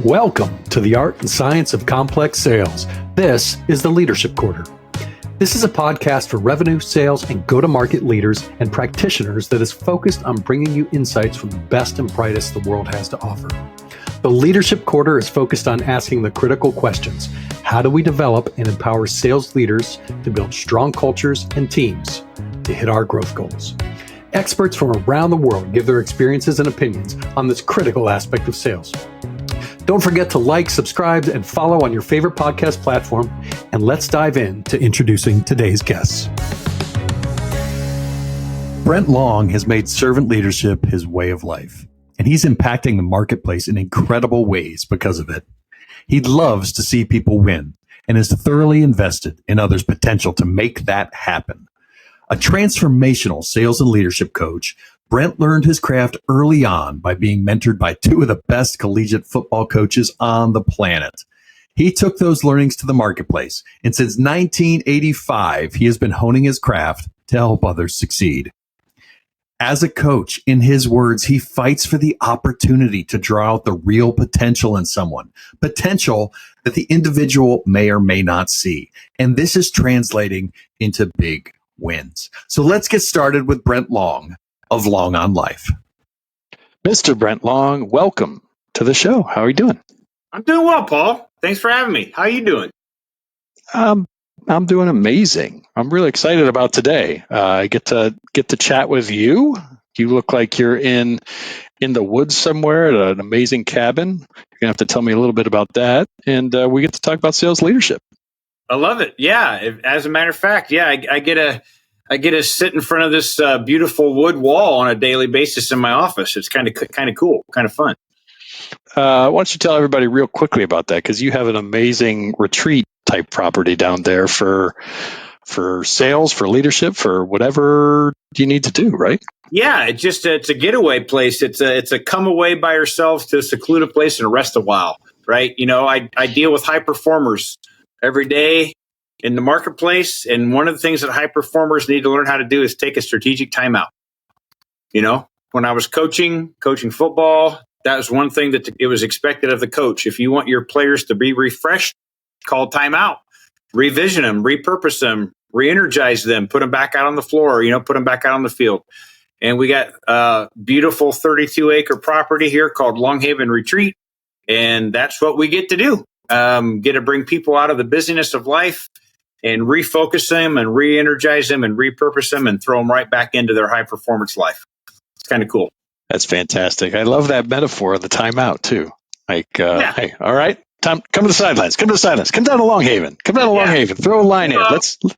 Welcome to the Art and Science of Complex Sales. This is the Leadership Quarter. This is a podcast for revenue, sales, and go-to-market leaders and practitioners that is focused on bringing you insights from the best and brightest the world has to offer. The Leadership Quarter is focused on asking the critical questions. How do we develop and empower sales leaders to build strong cultures and teams to hit our growth goals? Experts from around the world give their experiences and opinions on this critical aspect of sales. Don't forget to like, subscribe, and follow on your favorite podcast platform. And let's dive in to introducing today's guests. Brent Long has made servant leadership his way of life, and he's impacting the marketplace in incredible ways because of it. He loves to see people win and is thoroughly invested in others' potential to make that happen. A transformational sales and leadership coach, Brent learned his craft early on by being mentored by two of the best collegiate football coaches on the planet. He took those learnings to the marketplace, and since 1985, he has been honing his craft to help others succeed. As a coach, in his words, he fights for the opportunity to draw out the real potential in someone, potential that the individual may or may not see. And this is translating into big wins. So let's get started with Brent Long of Long on Life. Mr. Brent Long, welcome to the show. How are you doing? I'm doing well, Paul. Thanks for having me. How are you doing? I'm doing amazing. I'm really excited about today. I get to chat with you. You look like you're in the woods somewhere at an amazing cabin. You're gonna have to tell me a little bit about that, and we get to talk about sales leadership. I love it. Yeah. As a matter of fact, yeah, I get to sit in front of this beautiful wood wall on a daily basis in my office. It's kind of cool, kind of fun. Why don't you tell everybody real quickly about that? Because you have an amazing retreat type property down there for sales, for leadership, for whatever you need to do, right? Yeah, it's a getaway place. It's a come away by yourselves to a secluded place and rest a while, right? You know, I deal with high performers every day in the marketplace, and one of the things that high performers need to learn how to do is take a strategic timeout. You know, when I was coaching football, that was one thing that it was expected of the coach. If you want your players to be refreshed, call timeout, revision them, repurpose them, re-energize them, put them back out on the floor, put them back out on the field. And we got a beautiful 32-acre property here called Long Haven Retreat, and that's what we get to do. Get to bring people out of the busyness of life and refocus them and re-energize them and repurpose them and throw them right back into their high performance life. It's kind of cool. That's fantastic. I love that metaphor of the timeout too. Like, Yeah. Hey, all right, time, come to the sidelines. Come down to Long Haven. Long Haven. Throw a line in.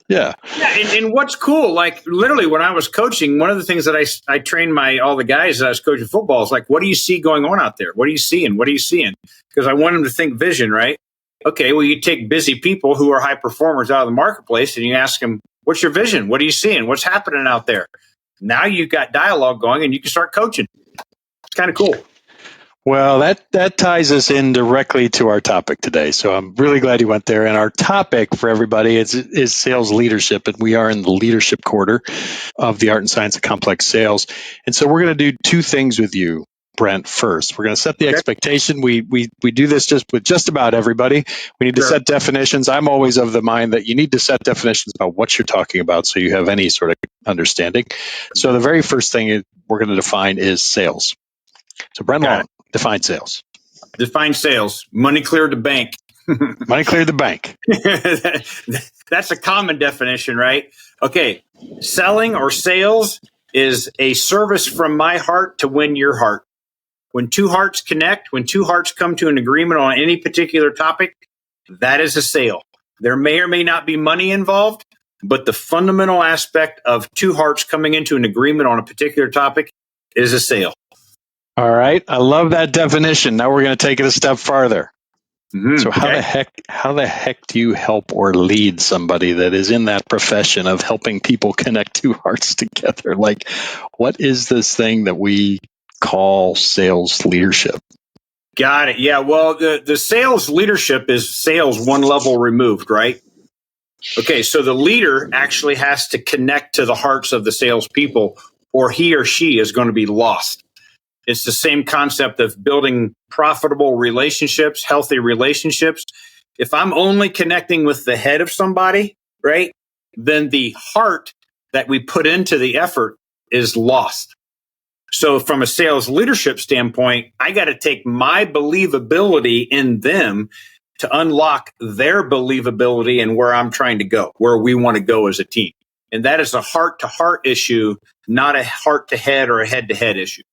Yeah. And what's cool, like literally when I was coaching, one of the things that I trained all the guys that I was coaching football is like, what do you see going on out there? What are you seeing? What are you seeing? Because I want them to think vision, right? Okay, well, you take busy people who are high performers out of the marketplace and you ask them, what's your vision? What are you seeing? What's happening out there? Now you've got dialogue going and you can start coaching. It's kind of cool. Well, that ties us in directly to our topic today. So I'm really glad you went there. And our topic for everybody is sales leadership. And we are in the leadership quarter of the Art and Science of Complex Sales. And so we're going to do two things with you, Brent. First, we're going to set the expectation. We do this with just about everybody. We need to set definitions. I'm always of the mind that you need to set definitions about what you're talking about so you have any sort of understanding. So the very first thing we're going to define is sales. So Brent Long, define sales. Define sales. Money cleared the bank. Money cleared the bank. That's a common definition, right? Okay. Selling or sales is a service from my heart to win your heart. When two hearts connect, when two hearts come to an agreement on any particular topic, that is a sale. There may or may not be money involved, but the fundamental aspect of two hearts coming into an agreement on a particular topic is a sale. All right. I love that definition. Now we're going to take it a step farther. Mm-hmm. So how the heck do you help or lead somebody that is in that profession of helping people connect two hearts together? Like, what is this thing that we call sales leadership? Got it. Yeah. Well, the sales leadership is sales one level removed, right? Okay. So the leader actually has to connect to the hearts of the salespeople, or he or she is going to be lost. It's the same concept of building profitable relationships, healthy relationships. If I'm only connecting with the head of somebody, right, then the heart that we put into the effort is lost. So from a sales leadership standpoint, I got to take my believability in them to unlock their believability in where I'm trying to go, where we want to go as a team. And that is a heart to heart issue, not a heart to head or a head to head issue.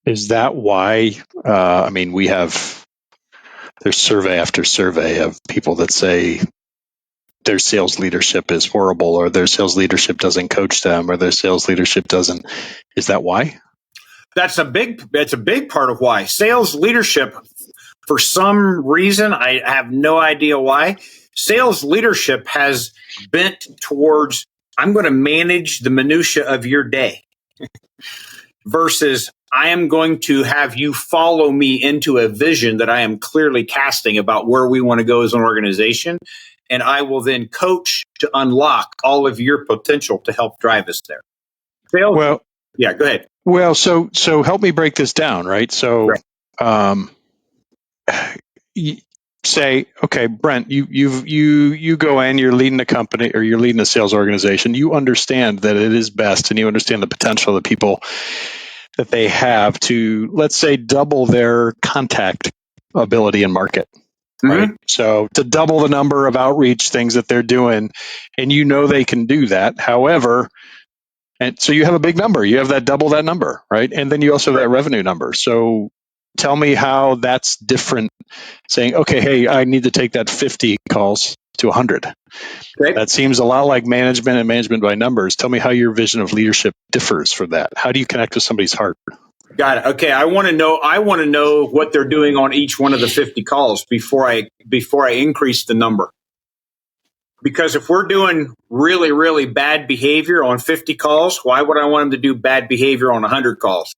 Is that why? We have, there's survey after survey of people that say their sales leadership is horrible, or their sales leadership doesn't coach them, or their sales leadership doesn't. Is that why? That's a big part of why sales leadership, for some reason, I have no idea why, sales leadership has bent towards, I'm going to manage the minutia of your day versus I am going to have you follow me into a vision that I am clearly casting about where we want to go as an organization. And I will then coach to unlock all of your potential to help drive us there. Sales, Well, yeah, go ahead. Well, so help me break this down, right? So, say, okay, Brent, you go in, you're leading a company or you're leading a sales organization. You understand that it is best, and you understand the potential of the people that they have to, let's say, double their contact ability in market. Right. Mm-hmm. So to double the number of outreach things that they're doing, and you know they can do that. However, and so you have a big number, you have that double that number, right? And then you also have that revenue number. So tell me how that's different, saying, okay, hey, I need to take that 50 calls to 100. Okay. That seems a lot like management and management by numbers. Tell me how your vision of leadership differs for that. How do you connect with somebody's heart? Got it. Okay. I want to know what they're doing on each one of the 50 calls before I increase the number. Because if we're doing really, really bad behavior on 50 calls, why would I want them to do bad behavior on 100 calls?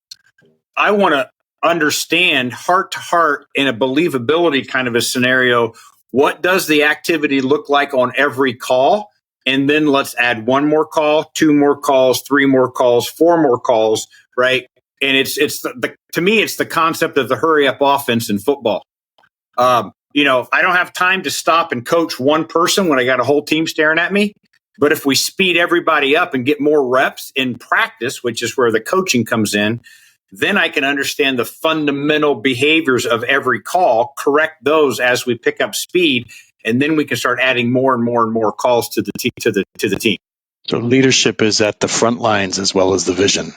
I want to understand heart to heart in a believability kind of a scenario. What does the activity look like on every call? And then let's add one more call, two more calls, three more calls, four more calls, right? And to me, it's the concept of the hurry up offense in football. I don't have time to stop and coach one person when I got a whole team staring at me. But if we speed everybody up and get more reps in practice, which is where the coaching comes in, then I can understand the fundamental behaviors of every call, correct those as we pick up speed, and then we can start adding more and more and more calls to the team. So leadership is at the front lines as well as the vision.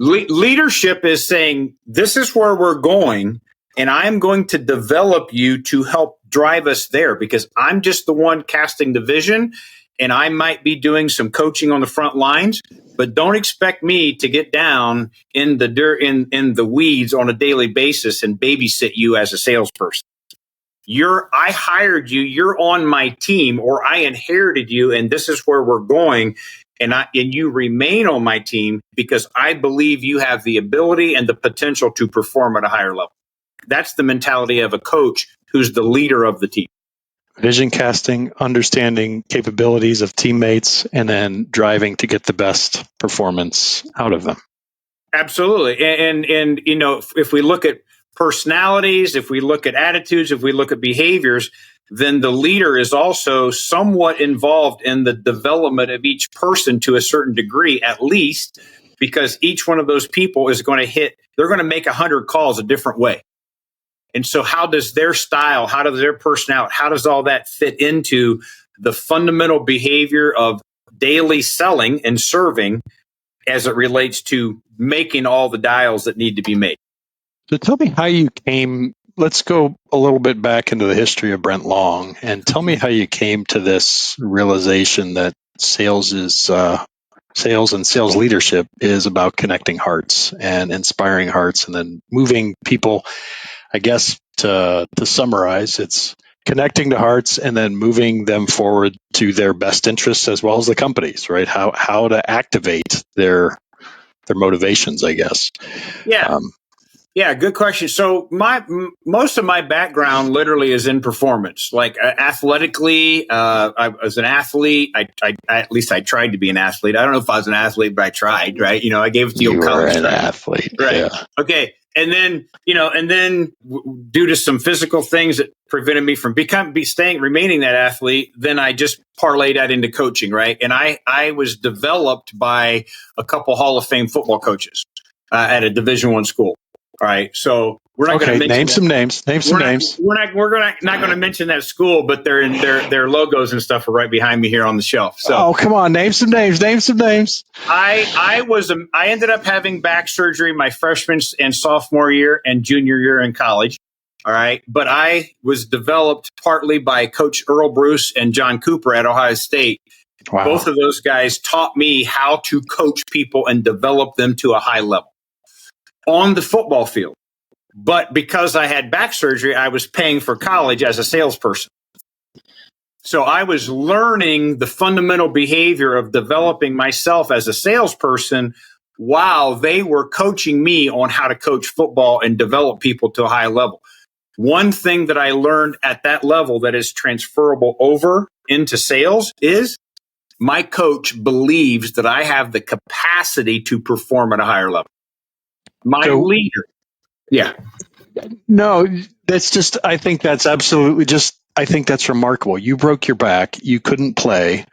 Leadership is saying, this is where we're going, and I'm going to develop you to help drive us there, because I'm just the one casting the vision, and I might be doing some coaching on the front lines, but don't expect me to get down in the dirt, in the weeds on a daily basis and babysit you as a salesperson. I hired you, you're on my team, or I inherited you, and this is where we're going. And you remain on my team because I believe you have the ability and the potential to perform at a higher level. That's the mentality of a coach who's the leader of the team. Vision casting, understanding capabilities of teammates, and then driving to get the best performance out of them. Absolutely. And if we look at personalities, if we look at attitudes, if we look at behaviors, then the leader is also somewhat involved in the development of each person to a certain degree, at least, because each one of those people is going to they're going to make 100 calls a different way. And so how does their style, how does their personality, how does all that fit into the fundamental behavior of daily selling and serving as it relates to making all the dials that need to be made? So tell me how you came. Let's go a little bit back into the history of Brent Long, and tell me how you came to this realization that sales and sales leadership is about connecting hearts and inspiring hearts, and then moving people. I guess to summarize, it's connecting to hearts and then moving them forward to their best interests as well as the company's, right? How to activate their motivations, I guess. Yeah. Yeah, good question. So most of my background literally is in performance. Like athletically, I was an athlete. I at least I tried to be an athlete. I don't know if I was an athlete, but I tried. Right? I gave it the You old were college an try. athlete. Right. Yeah. Okay. And then due to some physical things that prevented me from remaining that athlete, then I just parlayed that into coaching. Right. And I was developed by a couple Hall of Fame football coaches at a Division I school. All right, so we're not going to name some names. Name some names. We're not going to mention that school, but their logos and stuff are right behind me here on the shelf. So, come on, name some names. Name some names. I ended up having back surgery my freshman and sophomore year and junior year in college. All right, but I was developed partly by Coach Earl Bruce and John Cooper at Ohio State. Wow. Both of those guys taught me how to coach people and develop them to a high level on the football field. But because I had back surgery, I was paying for college as a salesperson. So I was learning the fundamental behavior of developing myself as a salesperson while they were coaching me on how to coach football and develop people to a high level. One thing that I learned at that level that is transferable over into sales is my coach believes that I have the capacity to perform at a higher level. My leader. Yeah. No, that's just, I think that's absolutely I think that's remarkable. You broke your back, you couldn't play.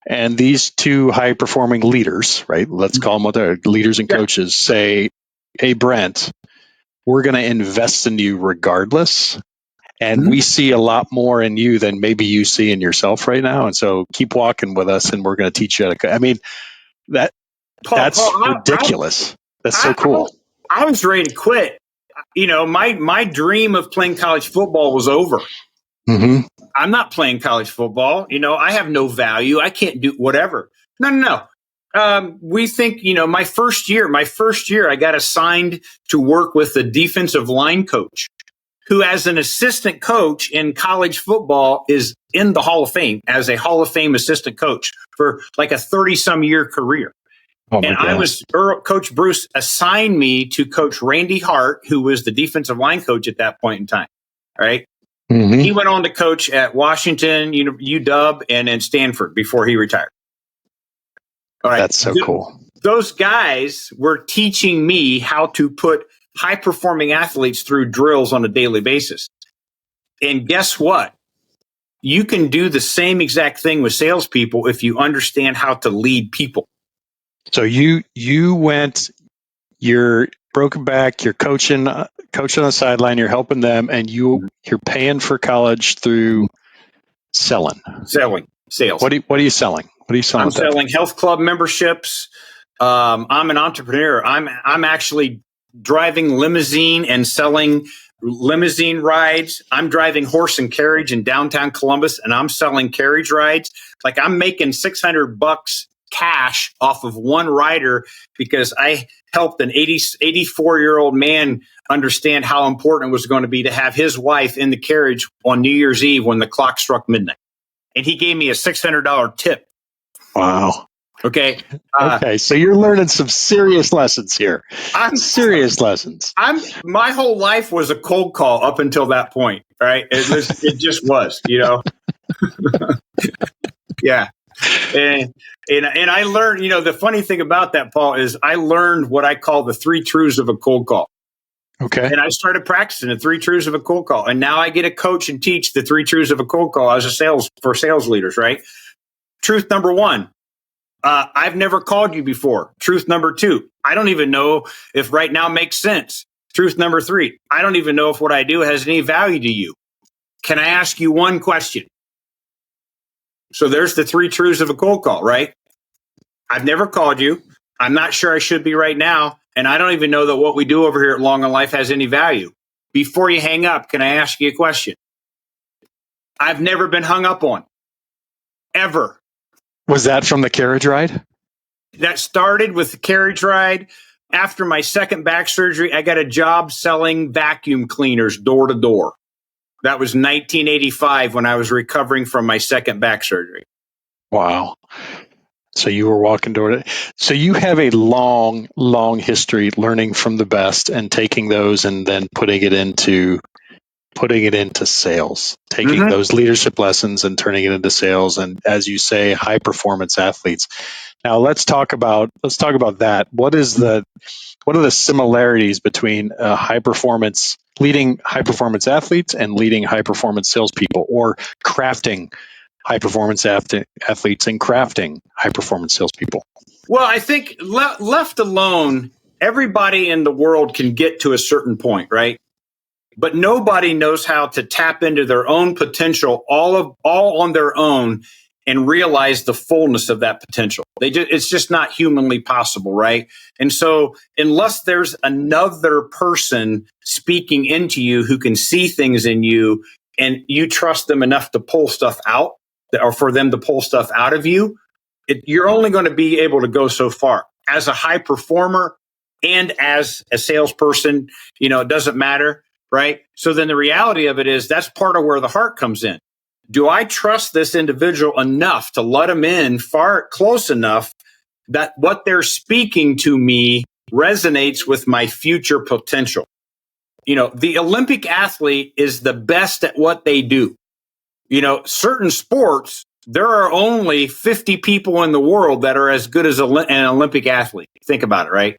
And these two high performing leaders, right? Let's call them what they're leaders and coaches, say, hey, Brent, we're going to invest in you regardless. And we see a lot more in you than maybe you see in yourself right now. And so keep walking with us and we're going to teach you how to. I mean, that's ridiculous. That's so cool. I was ready to quit. My dream of playing college football was over. Mm-hmm. I'm not playing college football. I have no value. I can't do whatever. No. We think, my first year, I got assigned to work with the defensive line coach, who as an assistant coach in college football is in the Hall of Fame as a Hall of Fame assistant coach for like a 30-some year career. Coach Bruce assigned me to coach Randy Hart, who was the defensive line coach at that point in time. All right. Mm-hmm. He went on to coach at Washington, UW, and then Stanford before he retired. All right. That's so cool. Those guys were teaching me how to put high performing athletes through drills on a daily basis. And guess what? You can do the same exact thing with salespeople if you understand how to lead people. So you're broken back, you're coaching on the sideline, you're helping them, and you're paying for college through sales. What are you selling? I'm selling health club memberships. I'm an entrepreneur. I'm actually driving limousine and selling limousine rides. I'm driving horse and carriage in downtown Columbus, and I'm selling carriage rides. Like I'm making $600 cash off of one rider because I helped an 84-year-old man understand how important it was going to be to have his wife in the carriage on New Year's Eve when the clock struck midnight. And he gave me a $600 tip. Wow. Okay. Okay. So you're learning some serious lessons here. Lessons. My whole life was a cold call up until that point. Right. It just was, Yeah. And I learned, the funny thing about that, Paul, is I learned what I call the 3 truths of a cold call. Okay. And I started practicing the 3 truths of a cold call. And now I get to coach and teach the 3 truths of a cold call as for sales leaders, right? Truth number 1, I've never called you before. Truth number 2, I don't even know if right now makes sense. Truth number 3, I don't even know if what I do has any value to you. Can I ask you one question? So there's the 3 truths of a cold call, right? I've never called you. I'm not sure I should be right now. And I don't even know that what we do over here at Long on Life has any value. Before you hang up, can I ask you a question? I've never been hung up on. Ever. Was that from the carriage ride? That started with the carriage ride. After my second back surgery, I got a job selling vacuum cleaners door to door. That was 1985 when I was recovering from my second back surgery. Wow. So you were walking toward it. So you have a long, long history learning from the best and taking those and then putting it into sales, taking Mm-hmm. those leadership lessons and turning it into sales. And as you say, high performance athletes. Now let's talk about that. What are the similarities between leading high performance athletes and leading high performance salespeople, or crafting high performance athletes and crafting high performance salespeople? Well, I think left alone, everybody in the world can get to a certain point, right? But nobody knows how to tap into their own potential all on their own and realize the fullness of that potential. It's just not humanly possible, right? And so unless there's another person speaking into you who can see things in you and you trust them enough to pull stuff out, or for them to pull stuff out of you, you're only going to be able to go so far. As a high performer and as a salesperson, it doesn't matter, right? So then the reality of it is that's part of where the heart comes in. Do I trust this individual enough to let them in close enough that what they're speaking to me resonates with my future potential? The Olympic athlete is the best at what they do. Certain sports, there are only 50 people in the world that are as good as an Olympic athlete. Think about it, right?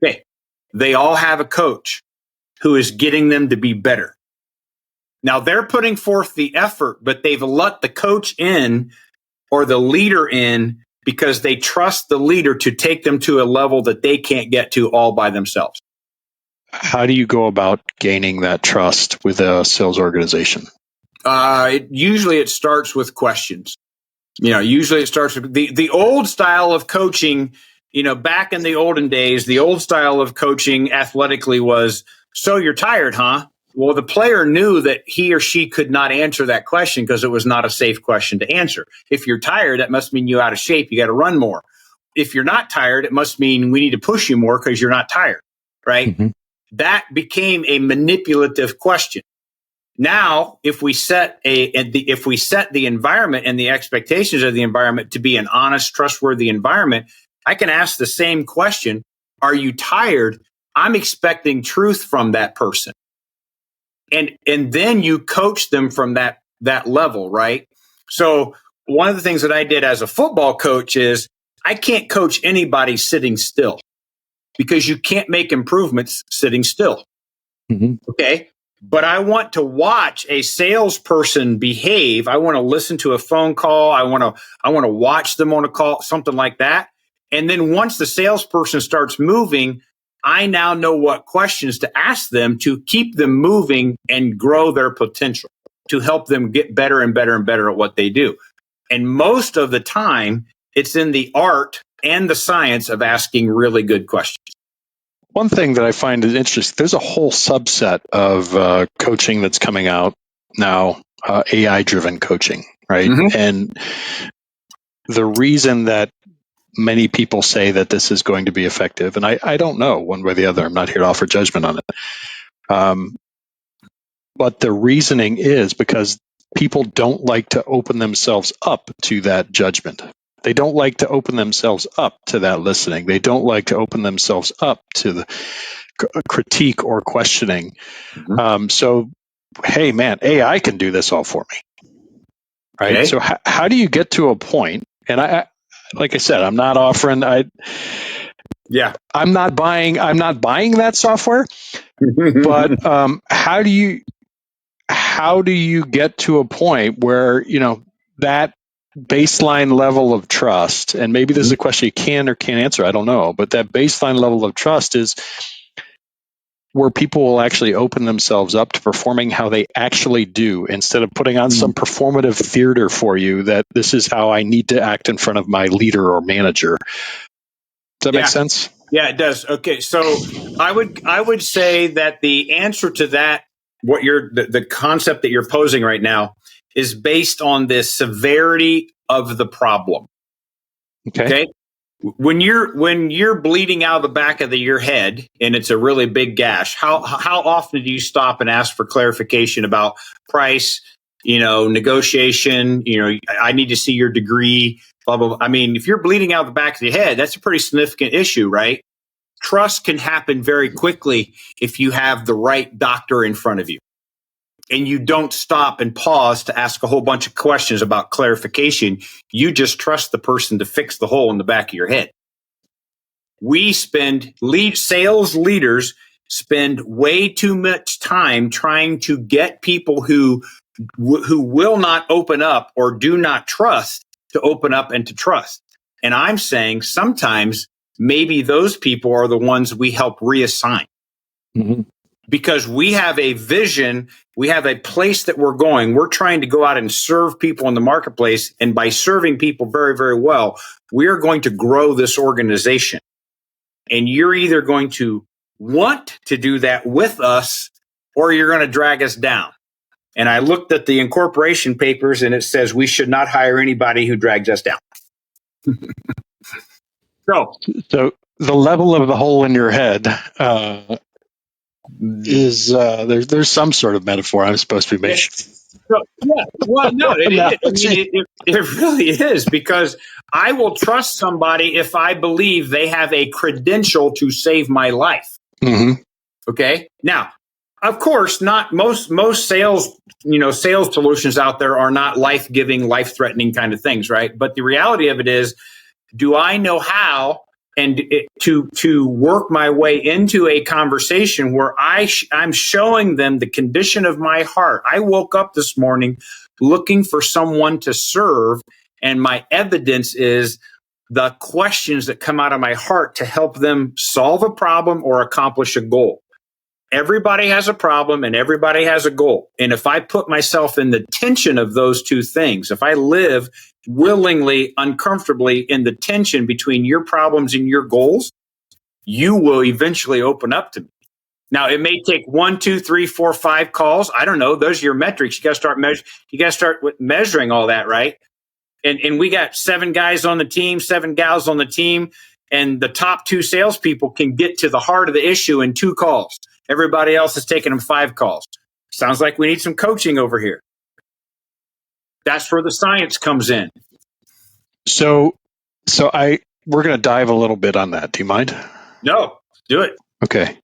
Okay. They all have a coach who is getting them to be better. Now they're putting forth the effort, but they've let the coach in or the leader in because they trust the leader to take them to a level that they can't get to all by themselves. How do you go about gaining that trust with a sales organization? Usually it starts with questions. Usually it starts with the old style of coaching. Back in the olden days, the old style of coaching athletically was, so you're tired, huh? Well, the player knew that he or she could not answer that question because it was not a safe question to answer. If you're tired, that must mean you're out of shape. You got to run more. If you're not tired, it must mean we need to push you more because you're not tired, right? Mm-hmm. That became a manipulative question. Now, if we set the environment and the expectations of the environment to be an honest, trustworthy environment, I can ask the same question. Are you tired? I'm expecting truth from that person. And then you coach them from that level, right? So one of the things that I did as a football coach is I can't coach anybody sitting still because you can't make improvements sitting still. Mm-hmm. Okay. But I want to watch a salesperson behave. I want to listen to a phone call. I want to watch them on a call, something like that. And then once the salesperson starts moving, I now know what questions to ask them to keep them moving and grow their potential, to help them get better and better and better at what they do. And most of the time, it's in the art and the science of asking really good questions. One thing that I find is interesting, there's a whole subset of coaching that's coming out now, AI-driven coaching, right? Mm-hmm. And the reason that many people say that this is going to be effective, and I don't know one way or the other, I'm not here to offer judgment on it. But the reasoning is because people don't like to open themselves up to that judgment. They don't like to open themselves up to that listening. They don't like to open themselves up to the critique or questioning. Mm-hmm. So, hey, man, AI can do this all for me, right? Okay. So, how do you get to a point? And I, like I said, I'm not offering. I'm not buying that software. But how do you get to a point where that baseline level of trust, and maybe this is a question you can or can't answer, I don't know, but that baseline level of trust is where people will actually open themselves up to performing how they actually do, instead of putting on some performative theater for you that this is how I need to act in front of my leader or manager. Does that make sense? Yeah, it does. Okay, so I would say that the answer to that, the concept that you're posing right now, is based on the severity of the problem. Okay? When you're bleeding out of the back of your head and it's a really big gash, how often do you stop and ask for clarification about price, negotiation? I need to see your degree. blah, blah, blah. I mean, if you're bleeding out the back of the head, that's a pretty significant issue, right? Trust can happen very quickly if you have the right doctor in front of you and you don't stop and pause to ask a whole bunch of questions about clarification. You just trust the person to fix the hole in the back of your head. Sales leaders spend way too much time trying to get people who will not open up or do not trust to open up and to trust. And I'm saying sometimes maybe those people are the ones we help reassign. Mm-hmm. Because we have a vision, we have a place that we're going. We're trying to go out and serve people in the marketplace. And by serving people very, very well, we are going to grow this organization. And you're either going to want to do that with us or you're going to drag us down. And I looked at the incorporation papers and it says we should not hire anybody who drags us down. So the level of the hole in your head is there's some sort of metaphor I'm supposed to be making. So, yeah, well, no, it is. I mean, it really is, because I will trust somebody if I believe they have a credential to save my life. Mm-hmm. Okay. Now, of course, not most sales solutions out there are not life-giving, life-threatening kind of things, right? But the reality of it is, do I know how to work my way into a conversation where I'm showing them the condition of my heart? I woke up this morning looking for someone to serve, and my evidence is the questions that come out of my heart to help them solve a problem or accomplish a goal. Everybody has a problem and everybody has a goal. And if I put myself in the tension of those two things, if I live willingly, uncomfortably in the tension between your problems and your goals, you will eventually open up to me. Now, it may take 1, 2, 3, 4, 5 calls. I don't know. Those are your metrics. You got to start measuring all that, right? And we got 7 guys on the team, 7 gals on the team, and the top 2 salespeople can get to the heart of the issue in 2 calls. Everybody else is taking them 5 calls. Sounds like we need some coaching over here. That's where the science comes in. So we're going to dive a little bit on that. Do you mind? No, do it. Okay.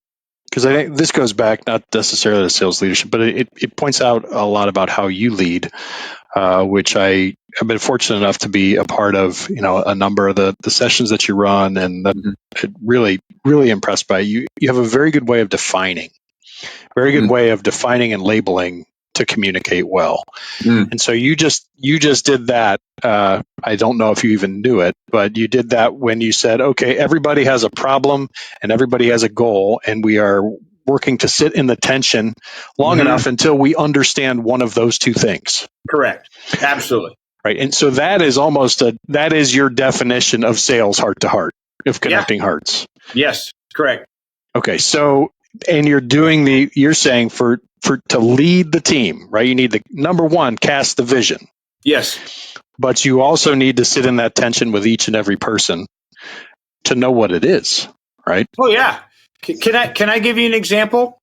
Because I think this goes back not necessarily to sales leadership, but it points out a lot about how you lead, which I have been fortunate enough to be a part of, a number of the sessions that you run, and really, really impressed by you. You have a very good way of defining, and labeling to communicate well. And so you just did that. I don't know if you even knew it, but you did that when you said, okay, everybody has a problem and everybody has a goal, and we are working to sit in the tension long enough until we understand one of those 2 things. Correct. Absolutely. Right. And so that is your definition of sales heart to heart, of connecting hearts. Yes, correct. Okay. So, and you're saying to lead the team, right? You need the number 1, cast the vision. Yes. But you also need to sit in that tension with each and every person to know what it is, right? Oh yeah. Can I give you an example?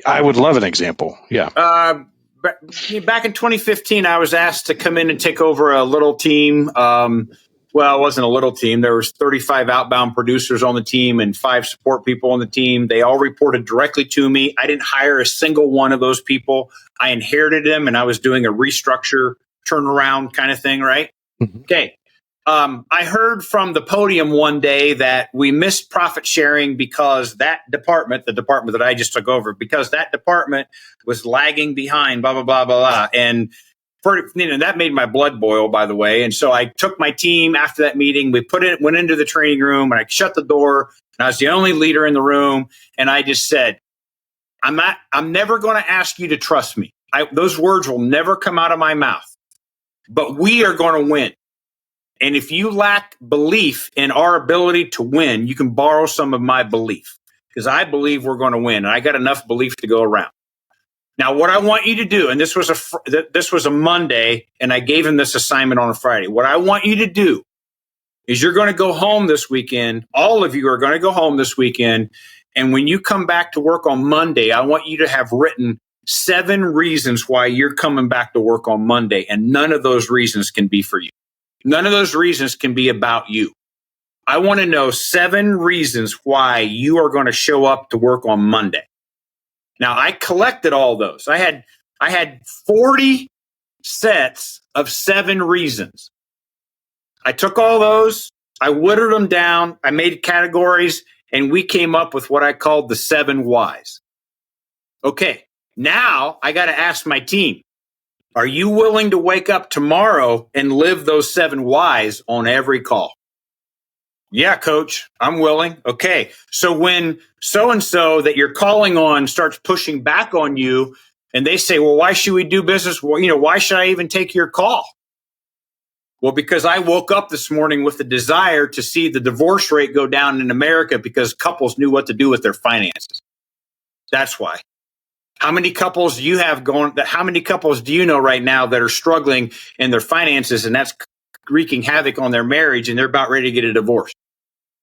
I would love an example. Yeah. Back in 2015, I was asked to come in and take over a little team. Well, it wasn't a little team. There was 35 outbound producers on the team and 5 support people on the team. They all reported directly to me. I didn't hire a single one of those people. I inherited them, and I was doing a restructure, turnaround kind of thing, right? Mm-hmm. Okay. I heard from the podium one day that we missed profit sharing because that department, the department that I just took over, because that department was lagging behind, blah, blah, blah, blah, blah. And that made my blood boil, by the way. And so I took my team after that meeting. We went into the training room, and I shut the door, and I was the only leader in the room. And I just said, I'm never going to ask you to trust me. Those words will never come out of my mouth, but we are going to win. And if you lack belief in our ability to win, you can borrow some of my belief, because I believe we're going to win. And I got enough belief to go around. Now, what I want you to do, and this was a Monday, and I gave him this assignment on a Friday. What I want you to do is you're going to go home this weekend. All of you are going to go home this weekend. And when you come back to work on Monday, I want you to have written 7 reasons why you're coming back to work on Monday. And none of those reasons can be for you. None of those reasons can be about you. I want to know 7 reasons why you are going to show up to work on Monday. Now, I collected all those. I had 40 sets of 7 reasons. I took all those, I whittled them down, I made categories, and we came up with what I called the 7 whys. Okay, now I got to ask my team, are you willing to wake up tomorrow and live those 7 whys on every call? Yeah, coach, I'm willing. Okay. So when so-and-so that you're calling on starts pushing back on you and they say, well, why should we do business? Well, why should I even take your call? Well, because I woke up this morning with the desire to see the divorce rate go down in America because couples knew what to do with their finances. That's why. How many couples do you have going? How many couples do you know right now that are struggling in their finances and that's wreaking havoc on their marriage and they're about ready to get a divorce?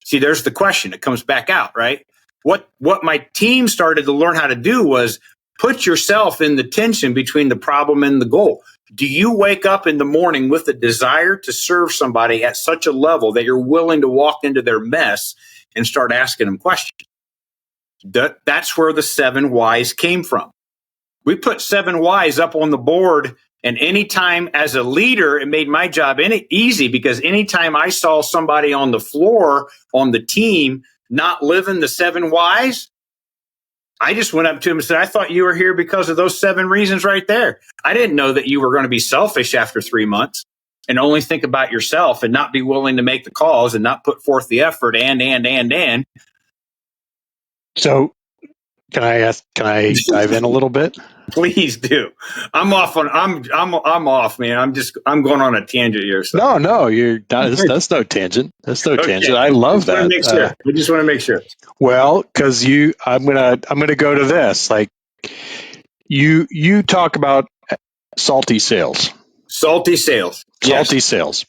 See, there's the question. It comes back out, right? What my team started to learn how to do was put yourself in the tension between the problem and the goal. Do you wake up in the morning with the desire to serve somebody at such a level that you're willing to walk into their mess and start asking them questions? That's where the 7 whys came from. We put 7 whys up on the board. And anytime as a leader, it made my job easy because anytime I saw somebody on the floor on the team not living the 7 whys, I just went up to him and said, I thought you were here because of those 7 reasons right there. I didn't know that you were going to be selfish after 3 months and only think about yourself and not be willing to make the calls and not put forth the effort and. So can I dive in a little bit? Please do. I'm off, man. I'm going on a tangent here. So. No, you're not. That's no tangent. That's no Okay. tangent. I love that. We just want to make sure. Well, because I'm gonna go to this. Like you talk about salty sales. Salty sales. Salty sales.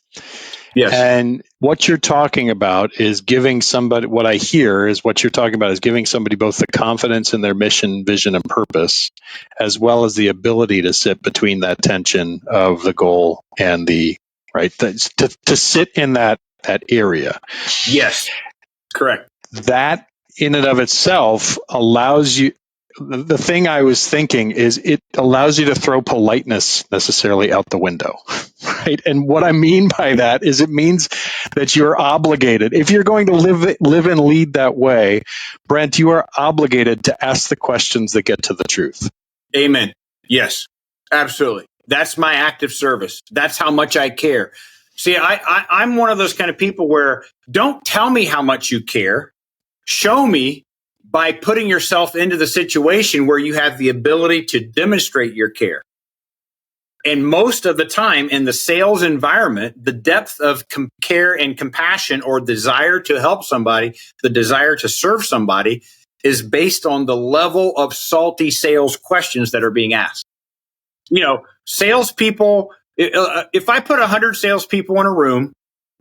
Yes. And what you're talking about is giving somebody, what I hear is what you're talking about is giving somebody both the confidence in their mission, vision, and purpose, as well as the ability to sit between that tension of the goal and the, right, to sit in that area. Yes, correct. That in and of itself allows you, the thing I was thinking is it allows you to throw politeness necessarily out the window, right? And what I mean by that is it means that you're obligated. If you're going to live and lead that way, Brent, you are obligated to ask the questions that get to the truth. Amen. Yes, absolutely. That's my active service. That's how much I care. See, I'm one of those kind of people where don't tell me how much you care. Show me by putting yourself into the situation where you have the ability to demonstrate your care. And most of the time in the sales environment, the depth of care and compassion or desire to help somebody, the desire to serve somebody is based on the level of salty sales questions that are being asked. Salespeople, if I put 100 salespeople in a room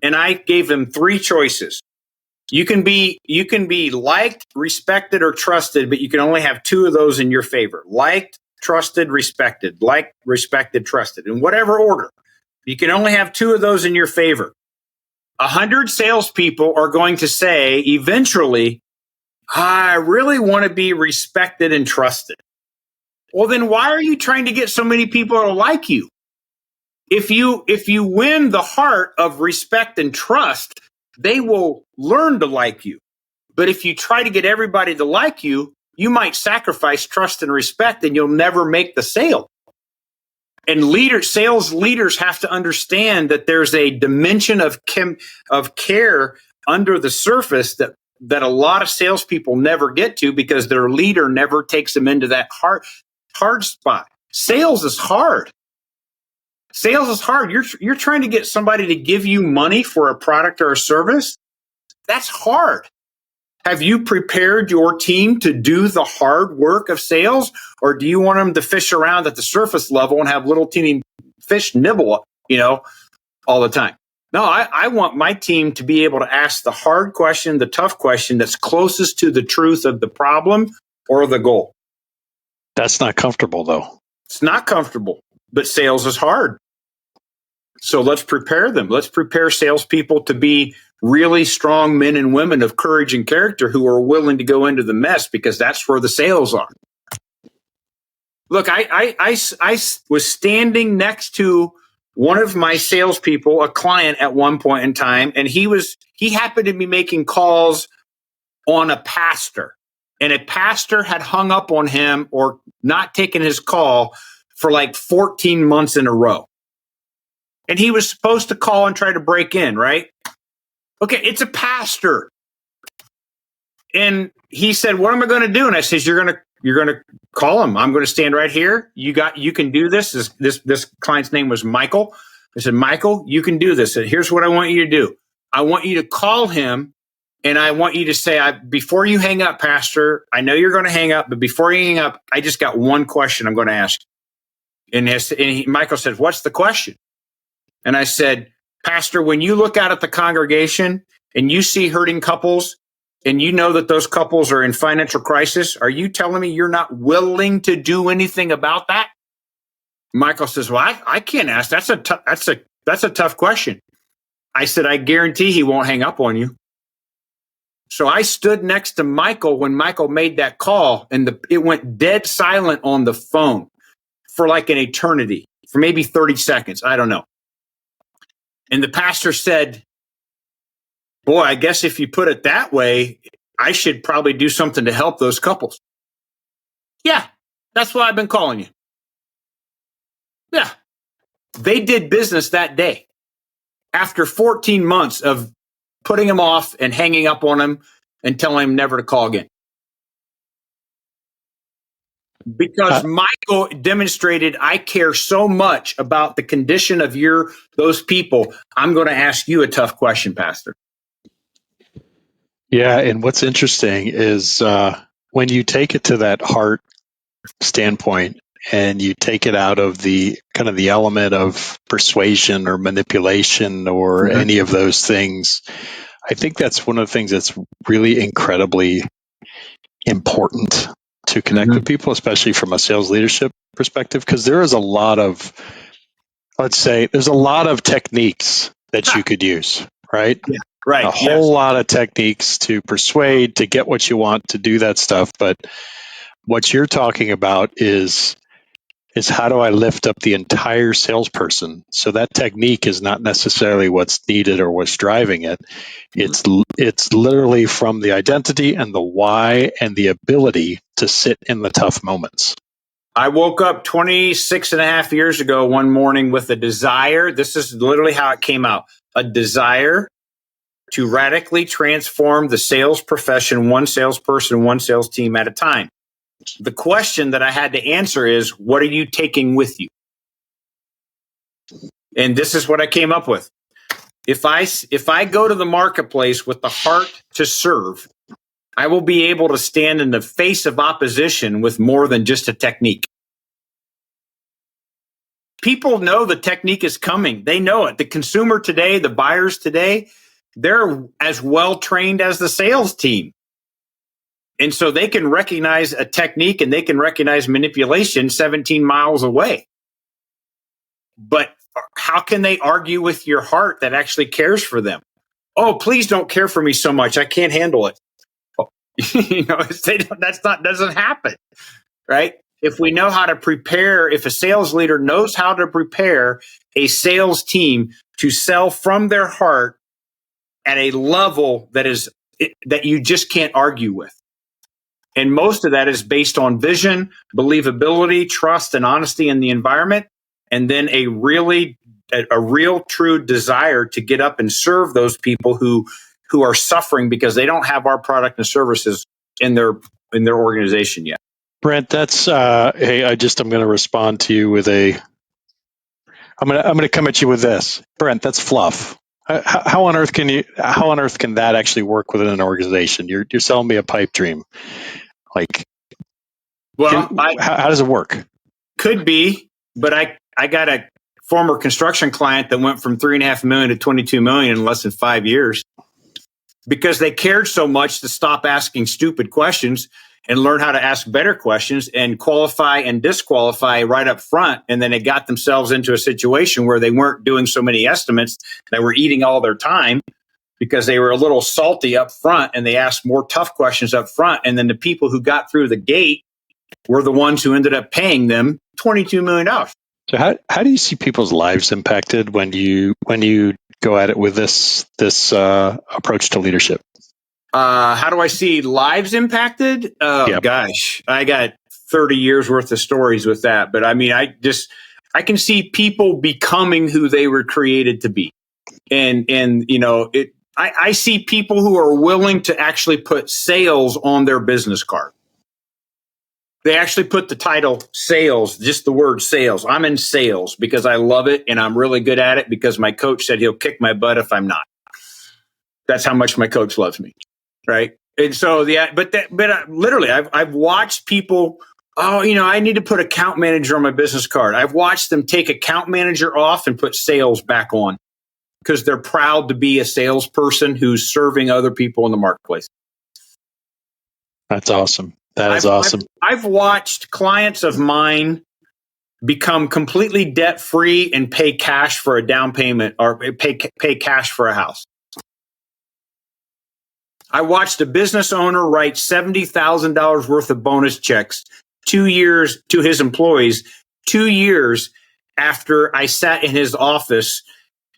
and I gave them 3 choices, you can be liked, respected, or trusted, but you can only have 2 of those in your favor. Liked, trusted, respected. Liked, respected, trusted. In whatever order. You can only have 2 of those in your favor. 100 salespeople are going to say eventually, I really want to be respected and trusted. Well, then why are you trying to get so many people to like you? If you win the heart of respect and trust, they will learn to like you. But if you try to get everybody to like you, you might sacrifice trust and respect and you'll never make the sale. And sales leaders have to understand that there's a dimension of care under the surface that a lot of salespeople never get to because their leader never takes them into that hard spot. Sales is hard. Sales is hard. You're trying to get somebody to give you money for a product or a service. That's hard. Have you prepared your team to do the hard work of sales, or do you want them to fish around at the surface level and have little teeny fish nibble, all the time? No, I want my team to be able to ask the hard question, the tough question that's closest to the truth of the problem or the goal. That's not comfortable, though. It's not comfortable, but sales is hard. So let's prepare them. Let's prepare salespeople to be really strong men and women of courage and character who are willing to go into the mess, because that's where the sales are. Look, I was standing next to one of my salespeople, a client at one point in time, and he happened to be making calls on a pastor, and a pastor had hung up on him or not taken his call for like 14 months in a row. And he was supposed to call and try to break in, right? Okay, it's a pastor. And he said, "What am I going to do?" And I said, You're going to call him. I'm going to stand right here. You can do this. This client's name was Michael. I said, "Michael, you can do this. Here's what I want you to do. I want you to call him, and I want you to say, before you hang up, Pastor, I know you're going to hang up, but before you hang up, I just got one question I'm going to ask you." And Michael said, "What's the question?" And I said, "Pastor, when you look out at the congregation and you see hurting couples, and you know that those couples are in financial crisis, are you telling me you're not willing to do anything about that?" Michael says, "Well, I can't ask. That's a tough question." I said, "I guarantee he won't hang up on you." So I stood next to Michael when Michael made that call, and it went dead silent on the phone for like an eternity, for maybe 30 seconds. I don't know. And the pastor said, "Boy, I guess if you put it that way, I should probably do something to help those couples." Yeah, that's why I've been calling you. Yeah. They did business that day after 14 months of putting him off and hanging up on him and telling him never to call again. Because Michael demonstrated, "I care so much about the condition of those people. I'm going to ask you a tough question, Pastor." Yeah, and what's interesting is when you take it to that heart standpoint and you take it out of the kind of the element of persuasion or manipulation or any of those things, I think that's one of the things that's really incredibly important to connect with people, especially from a sales leadership perspective, because there is a lot of, let's say, there's a lot of techniques that you could use, right? Yeah, right. A whole lot of techniques to persuade, to get what you want, to do that stuff. But what you're talking about is how do I lift up the entire salesperson? So that technique is not necessarily what's needed or what's driving it. It's literally from the identity and the why and the ability to sit in the tough moments. I woke up 26 and a half years ago one morning with a desire. This is literally how it came out. A desire to radically transform the sales profession, one salesperson, one sales team at a time. The question that I had to answer is, what are you taking with you? And this is what I came up with. If I go to the marketplace with the heart to serve, I will be able to stand in the face of opposition with more than just a technique. People know the technique is coming. They know it. The consumer today, the buyers today, they're as well trained as the sales team. And so they can recognize a technique and they can recognize manipulation 17 miles away. But how can they argue with your heart that actually cares for them? "Oh, please don't care for me so much. I can't handle it." Doesn't happen, right? If we know how to prepare, if a sales leader knows how to prepare a sales team to sell from their heart at a level that you just can't argue with. And most of that is based on vision, believability, trust, and honesty in the environment, and then a real true desire to get up and serve those people who are suffering because they don't have our product and services in their organization yet. Brent, that's hey, I'm going to respond to you with I'm going to come at you with this. Brent, that's fluff. How on earth can that actually work within an organization? You're selling me a pipe dream. Like, well, how does it work? Could be, but I got a former construction client that went from $3.5 million to $22 million in less than 5 years because they cared so much to stop asking stupid questions. and learn how to ask better questions and qualify and disqualify right up front. And then they got themselves into a situation where they weren't doing so many estimates that were eating all their time because they were a little salty up front and they asked more tough questions up front. And then the people who got through the gate were the ones who ended up paying them $22 million. So how do you see people's lives impacted when you go at it with this approach to leadership? How do I see lives impacted? Yep. Gosh, I got 30 years worth of stories with that. But I mean, I can see people becoming who they were created to be. And you know, I see people who are willing to actually put sales on their business card. They actually put the title sales, just the word sales. I'm in sales because I love it and I'm really good at it because my coach said he'll kick my butt if I'm not. That's how much my coach loves me. Right. And so, yeah, but literally, I've watched people, oh, you know, I need to put account manager on my business card. I've watched them take account manager off and put sales back on because they're proud to be a salesperson who's serving other people in the marketplace. That's awesome. That is awesome. I've watched clients of mine become completely debt free and pay cash for a down payment or pay cash for a house. I watched a business owner write $70,000 worth of bonus checks 2 years to his employees, 2 years after I sat in his office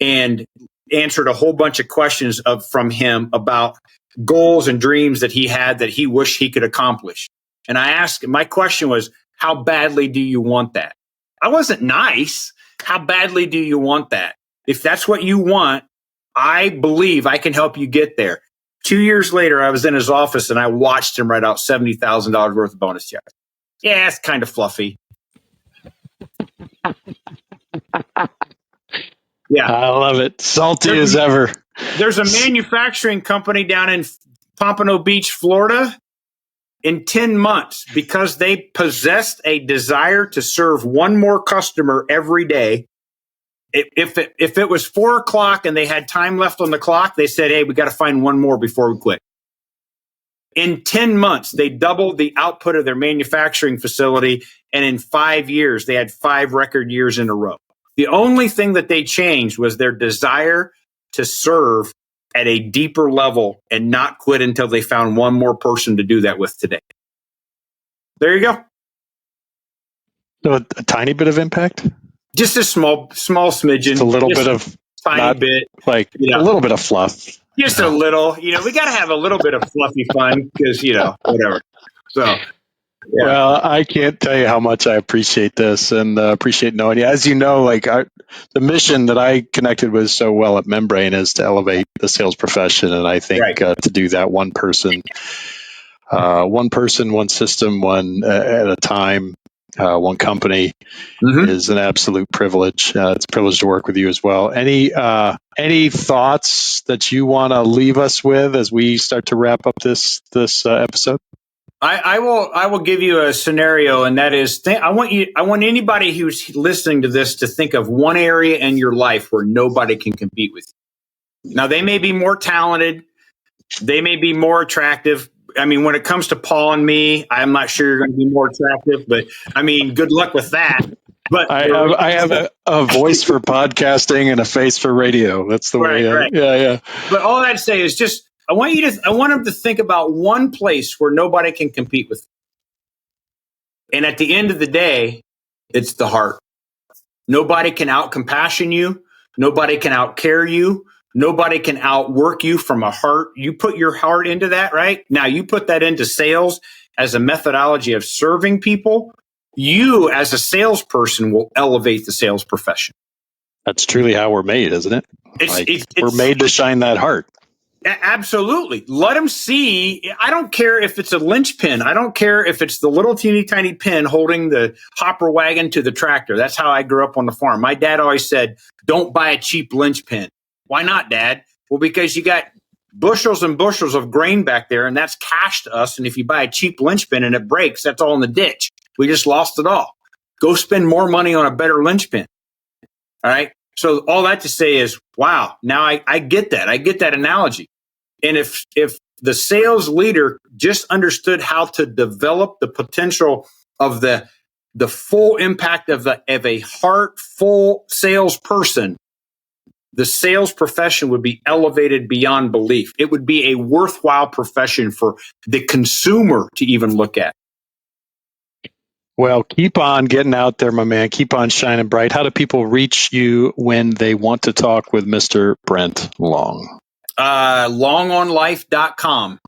and answered a whole bunch of questions from him about goals and dreams that he had that he wished he could accomplish. And I asked, my question was, how badly do you want that? I wasn't nice. How badly do you want that? If that's what you want, I believe I can help you get there. 2 years later, I was in his office and I watched him write out $70,000 worth of bonus checks. Yeah, it's kind of fluffy. Yeah. I love it. Salty as ever. There's a manufacturing company down in Pompano Beach, Florida. In 10 months, because they possessed a desire to serve one more customer every day. If it was 4 o'clock and they had time left on the clock, they said, hey, we got to find one more before we quit. In 10 months, they doubled the output of their manufacturing facility. And in 5 years, they had 5 record years in a row. The only thing that they changed was their desire to serve at a deeper level and not quit until they found one more person to do that with today. There you go. So a tiny bit of impact? Just a small smidgen. Just a little bit of tiny bit. Like a little bit of fluff. Just a little. You know, we got to have a little bit of fluffy fun because, you know, whatever. So, yeah. Well, I can't tell you how much I appreciate this and appreciate knowing you. As you know, like the mission that I connected with so well at Membrane is to elevate the sales profession. And I think to do that one person, one system, one at a time, one company is an absolute privilege. It's a privilege to work with you as well. Any thoughts that you want to leave us with as we start to wrap up this episode? I will give you a scenario, and that is, I want anybody who's listening to this to think of one area in your life where nobody can compete with you. Now, they may be more talented, they may be more attractive. I mean, when it comes to Paul and me, I'm not sure you're going to be more attractive, but I mean, good luck with that. But I have a voice for podcasting and a face for radio. That's the way. Right. Yeah. But all I'd say is just, I want them to think about one place where nobody can compete with you. And at the end of the day, it's the heart. Nobody can out-compassion you. Nobody can out-care you. Nobody can outwork you from a heart. You put your heart into that, right? Now you put that into sales as a methodology of serving people. You as a salesperson will elevate the sales profession. That's truly how we're made, isn't it? We're made to shine that heart. Absolutely. Let them see. I don't care if it's a linchpin. I don't care if it's the little teeny tiny pin holding the hopper wagon to the tractor. That's how I grew up on the farm. My dad always said, don't buy a cheap linchpin. Why not, Dad? Well, because you got bushels and bushels of grain back there, and that's cash to us. And if you buy a cheap linchpin and it breaks, that's all in the ditch. We just lost it all. Go spend more money on a better linchpin. All right? So all that to say is, wow, now I get that. I get that analogy. And if the sales leader just understood how to develop the potential of the full impact of a heartful salesperson, the sales profession would be elevated beyond belief. It would be a worthwhile profession for the consumer to even look at. Well, keep on getting out there, my man. Keep on shining bright. How do people reach you when they want to talk with Mr. Brent Long? Longonlife.com,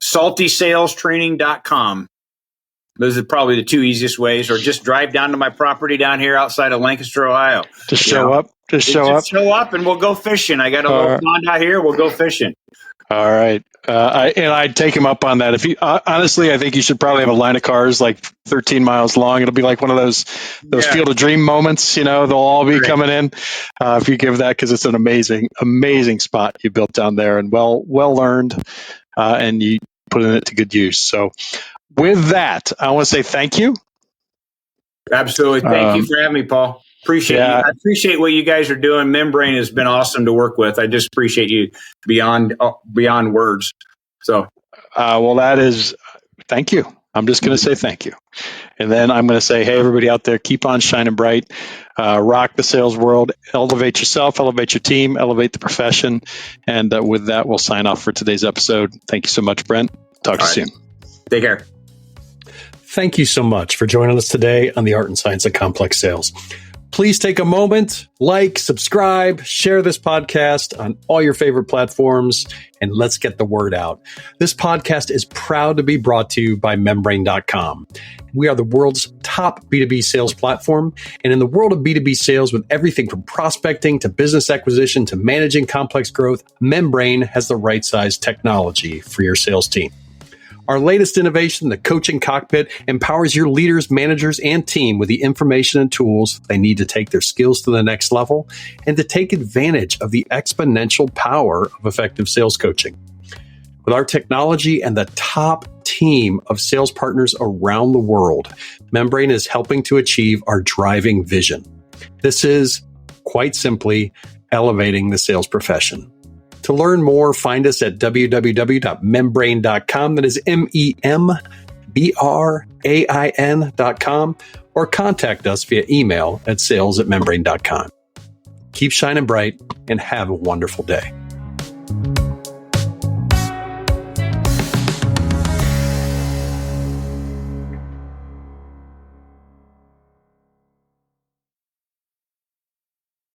saltysalestraining.com. Those are probably the two easiest ways, or just drive down to my property down here outside of Lancaster, Ohio. Just show up. Just show up and we'll go fishing. I got a little pond out here. We'll go fishing. All right. I'd take him up on that. If you honestly, I think you should probably have a line of cars like 13 miles long. It'll be like one of those Field of Dream moments. You know, they'll all be coming in if you give that, because it's an amazing spot you built down there, and well learned, and you put it to good use. So, with that, I want to say thank you. Absolutely, thank you for having me, Paul. Appreciate you. I appreciate what you guys are doing. Membrane has been awesome to work with. I just appreciate you beyond words. So, thank you. I'm just going to say thank you. And then I'm going to say, hey, everybody out there, keep on shining bright, rock the sales world, elevate yourself, elevate your team, elevate the profession. And with that, we'll sign off for today's episode. Thank you so much, Brent. Talk to you soon. Take care. Thank you so much for joining us today on the Art and Science of Complex Sales. Please take a moment, subscribe, share this podcast on all your favorite platforms, and let's get the word out. This podcast is proud to be brought to you by Membrane.com. We are the world's top B2B sales platform. And in the world of B2B sales, with everything from prospecting to business acquisition to managing complex growth, Membrane has the right size technology for your sales team. Our latest innovation, the Coaching Cockpit, empowers your leaders, managers, and team with the information and tools they need to take their skills to the next level and to take advantage of the exponential power of effective sales coaching. With our technology and the top team of sales partners around the world, Membrane is helping to achieve our driving vision. This is, quite simply, elevating the sales profession. To learn more, find us at www.membrane.com. That is membrain.com, or contact us via email at sales@membrane.com. Keep shining bright and have a wonderful day.